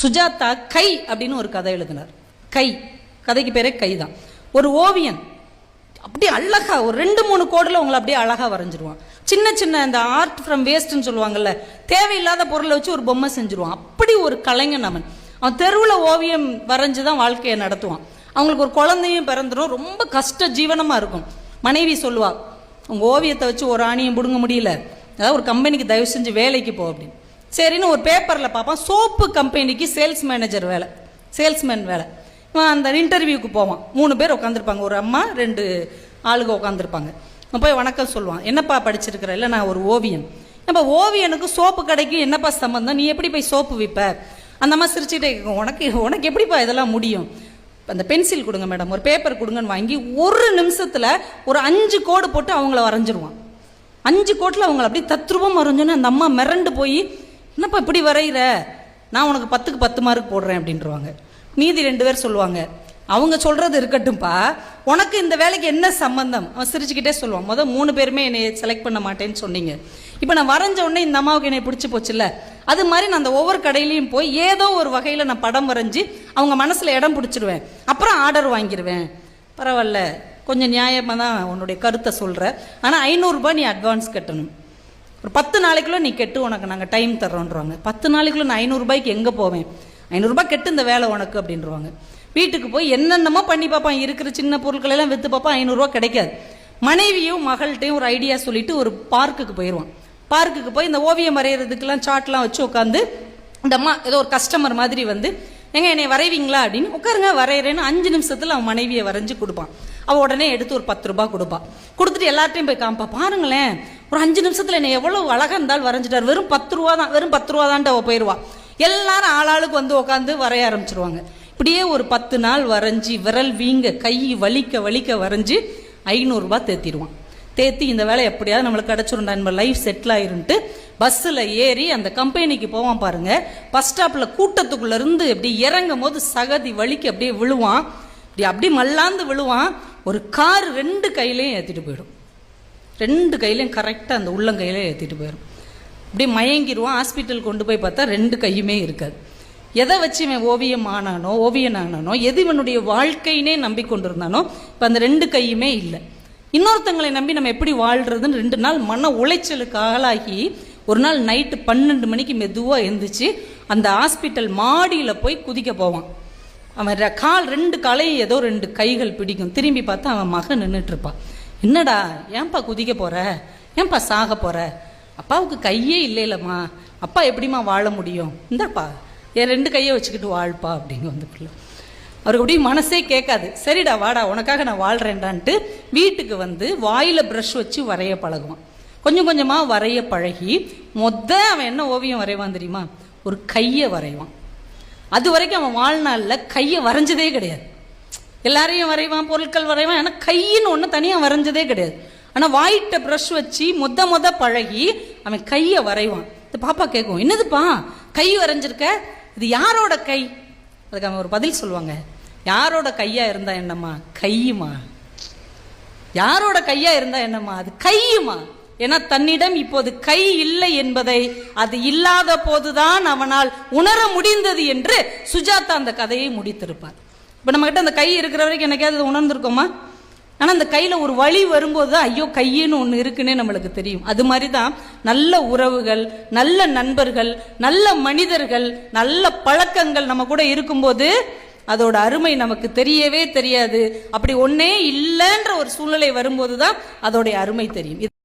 சுஜாதா கை அப்படின்னு ஒரு கதை எழுதினார். கை கதைக்கு பேரே கை தான். ஒரு ஓவியன் அப்படியே அழகா ஒரு 2-3 கோடுல உங்களை அப்படியே அழகா வரைஞ்சிருவான். சின்ன சின்ன இந்த ஆர்ட் ஃப்ரம் வேஸ்ட்னு சொல்லுவாங்கல்ல, தேவையில்லாத பொருளை வச்சு ஒரு பொம்மை செஞ்சிருவான். அப்படி ஒரு கலைஞன் அவன். அவன் தெருவில் ஓவியம் வரைஞ்சுதான் வாழ்க்கையை நடத்துவான். அவங்களுக்கு ஒரு குழந்தையும் பிறந்துடும். ரொம்ப கஷ்ட ஜீவனமா இருக்கும். மனைவி சொல்லுவா, உங்க ஓவியத்தை வச்சு ஒரு ஆணியும் பிடுங்க முடியல, அதாவது ஒரு கம்பெனிக்கு தயவு செஞ்சு வேலைக்கு போ அப்படின்னு. சரின்னு ஒரு பேப்பர்ல பார்ப்பான், சோப்பு கம்பெனிக்கு சேல்ஸ் மேனேஜர் வேலை, சேல்ஸ்மேன் வேலை. அந்த இன்டர்வியூக்கு போவான். 3 பேர் உட்காந்துருப்பாங்க, ஒரு அம்மா 2 ஆளுங்க உட்காந்துருப்பாங்க. போய் வணக்கம் சொல்லுவான். என்னப்பா படிச்சிருக்கிற? இல்லை நான் ஒரு ஓவியன். நம்ம ஓவியனுக்கு சோப்பு கடைக்கு என்னப்பா சம்பந்தம்? நீ எப்படி போய் சோப்பு விற்ப? அந்த அம்மா சிரிச்சுட்டே கேட்கும், உனக்கு எப்படிப்பா இதெல்லாம் முடியும்? அந்த பென்சில் கொடுங்க மேடம், ஒரு பேப்பர் கொடுங்கன்னு வாங்கி 1 நிமிஷத்துல ஒரு 5 கோடு போட்டு அவங்கள வரைஞ்சிருவான். 5 கோட்டில் அவங்கள அப்படியே தத்ரூபம் வரைஞ்சோன்னு அந்த அம்மா மிரண்டு போய், என்னப்பா இப்படி வரைகிற, நான் உனக்கு 10க்கு 10 மார்க் போடுறேன் அப்படின்றவாங்க. மீதி 2 பேர் சொல்லுவாங்க, அவங்க சொல்றது இருக்கட்டும்பா, உனக்கு இந்த வேலைக்கு என்ன சம்பந்தம்? அவன் சிரிச்சுக்கிட்டே சொல்லுவான், 3 பேருமே என்னை செலக்ட் பண்ண மாட்டேன்னு சொன்னீங்க, இப்போ நான் வரைஞ்ச உடனே இந்த அம்மாவுக்கு என்னை பிடிச்சி போச்சுல்ல, அது மாதிரி நான் அந்த ஒவ்வொரு கடையிலையும் போய் ஏதோ ஒரு வகையில் நான் படம் வரைஞ்சி அவங்க மனசில் இடம் பிடிச்சிருவேன், அப்புறம் ஆர்டர் வாங்கிடுவேன். பரவாயில்ல, கொஞ்சம் நியாயமாக தான் உன்னுடைய கருத்தை சொல்கிற, ஆனால் 500 ரூபாய் நீ அட்வான்ஸ் கட்டணும், ஒரு 10 நாளைக்குள்ள நீ கெட்டு, உனக்கு நாங்கள் டைம் தர்றோன்றாங்க. 10 நாளைக்குள்ள நான் 500 ரூபாய்க்கு எங்கே போவேன்? 500 ரூபாய் கெட்டு இந்த வேலை உனக்கு அப்படின்றவாங்க. வீட்டுக்கு போய் என்னென்னமோ பண்ணி பார்ப்பான், இருக்கிற சின்ன பொருட்கள் எல்லாம் விற்று பார்ப்பான், 500 ரூபாய் கிடைக்காது. மனைவியும் மகள்கிட்டையும் ஒரு ஐடியா சொல்லிட்டு ஒரு பார்க்குக்கு போயிடுவான். பார்க்குக்கு போய் இந்த ஓவியம் வரைகிறதுக்கெல்லாம் சார்ட்லாம் வச்சு உட்காந்து, இந்த அம்மா ஏதோ ஒரு கஸ்டமர் மாதிரி வந்து, எங்க என்னை வரைவீங்களா அப்படின்னு, உட்காருங்க வரைகிறேன்னு 5 நிமிஷத்துல அவன் மனைவியை வரைஞ்சு கொடுப்பான். அவள் உடனே எடுத்து ஒரு 10 ரூபாய் கொடுப்பான். கொடுத்துட்டு எல்லார்ட்டையும் போய் காமிப்பா, பாருங்களேன் ஒரு 5 நிமிஷத்துல என்னை எவ்வளவு அழகா இருந்தாலும் வரைஞ்சிட்டார், வெறும் 10 ரூபா தான், வெறும் 10 ரூபா தான்ட்டு அவள் போயிடுவா. எல்லாரும் ஆளாளுக்கு வந்து உட்காந்து வரைய ஆரம்பிச்சிருவாங்க. இப்படியே ஒரு 10 நாள் வரைஞ்சி விரல் வீங்க கை வலிக்க வலிக்க வரைஞ்சி 500 ரூபாய் தேத்திடுவான். தேத்தி இந்த வேலை எப்படியாவது நம்மளுக்கு கிடைச்சிருந்தா, நம்ம லைஃப் செட்டில் ஆயிருன்ட்டு பஸ்ஸில் ஏறி அந்த கம்பெனிக்கு போவான். பாருங்க, பஸ் ஸ்டாப்பில் கூட்டத்துக்குள்ள இருந்து இப்படி இறங்கும் போது சகதி வலிக்கு அப்படியே விழுவான். அப்படி மல்லாந்து விழுவான். ஒரு கார் 2 கையிலையும் ஏற்றிட்டு போயிடும். 2 கையிலையும் கரெக்டாக அந்த உள்ளங்கையிலே ஏற்றிட்டு போயிடும். இப்படி மயங்கிடுவான். ஹாஸ்பிட்டல் கொண்டு போய் பார்த்தா 2 கையுமே இருக்காது. எதை வச்சு இவன் ஓவியம் ஆனானோ, எது இவனுடைய வாழ்க்கையினே நம்பிக்கொண்டிருந்தானோ, இப்போ அந்த 2 கையுமே இல்லை. இன்னொருத்தங்களை நம்பி நம்ம எப்படி வாழ்றதுன்னு 2 நாள் மன உளைச்சலுக்கு ஆளாகி, ஒரு நாள் நைட்டு 12 மணிக்கு மெதுவாக எழுந்திரிச்சு அந்த ஹாஸ்பிட்டல் மாடியில் போய் குதிக்க போவான். அவன் கால் 2 காலையும் ஏதோ 2 கைகள் பிடிக்கும். திரும்பி பார்த்தா அவன் மகன் நின்றுட்டு இருப்பான். என்னடா ஏன்பா குதிக்க போற, ஏன்பா சாக போற? அப்பாவுக்கு கையே இல்லைல்லம்மா, அப்பா எப்படிமா வாழ முடியும்? இந்தாப்பா என் 2 கையை வச்சுக்கிட்டு வாழ்ப்பா அப்படின்னு வந்துக்குள்ள. அவருக்கு அப்படி மனசே கேட்காது. சரிடா வாடா, உனக்காக நான் வாழ்றேன்டான்ட்டு வீட்டுக்கு வந்து வாயில ப்ரஷ் வச்சு வரைய பழகுவான். கொஞ்சம் கொஞ்சமா வரைய பழகி அவன் என்ன ஓவியம் வரைவான் தெரியுமா? ஒரு கையை வரைவான். அது வரைக்கும் அவன் வாழ்நாள்ல கையை வரைஞ்சதே கிடையாது. எல்லாரையும் வரைவான், பொருட்கள் வரைவான், ஆனா கையின்னு ஒண்ணு தனியா வரைஞ்சதே கிடையாது. ஆனா வாயிட்ட ப்ரஷ் வச்சு மொத பழகி அவன் கையை வரைவான். இந்த பாப்பா கேட்கும், என்னதுப்பா கை வரைஞ்சிருக்க, இது யாரோட கை? அதுக்கு அவன் ஒரு பதில் சொல்லுவாங்க, யாரோட கையா இருந்தா என்னம்மா, கையுமா. யாரோட கையா இருந்தா என்னம்மா, அது கையுமா. ஏன்னா தன்னிடம் இப்போது கை இல்லை என்பதை அது இல்லாத போதுதான் அவனால் உணர முடிந்தது என்று சுஜாதா அந்த கதையை முடித்திருப்பார். இப்ப நம்ம கிட்ட அந்த கை இருக்கிற வரைக்கும் என்னைக்காவது உணர்ந்திருக்கோமா? ஆனா அந்த கையில ஒரு வலி வரும்போது ஐயோ கையின்னு ஒண்ணு இருக்குன்னே நம்மளுக்கு தெரியும். அது மாதிரிதான் நல்ல உறவுகள், நல்ல நண்பர்கள், நல்ல மனிதர்கள், நல்ல பழக்கங்கள் நம்ம கூட இருக்கும்போது அதோட அருமை நமக்கு தெரியவே தெரியாது. அப்படி ஒன்னே இல்லைன்ற ஒரு சூழ்நிலை வரும்போதுதான் அதோடைய அருமை தெரியும்.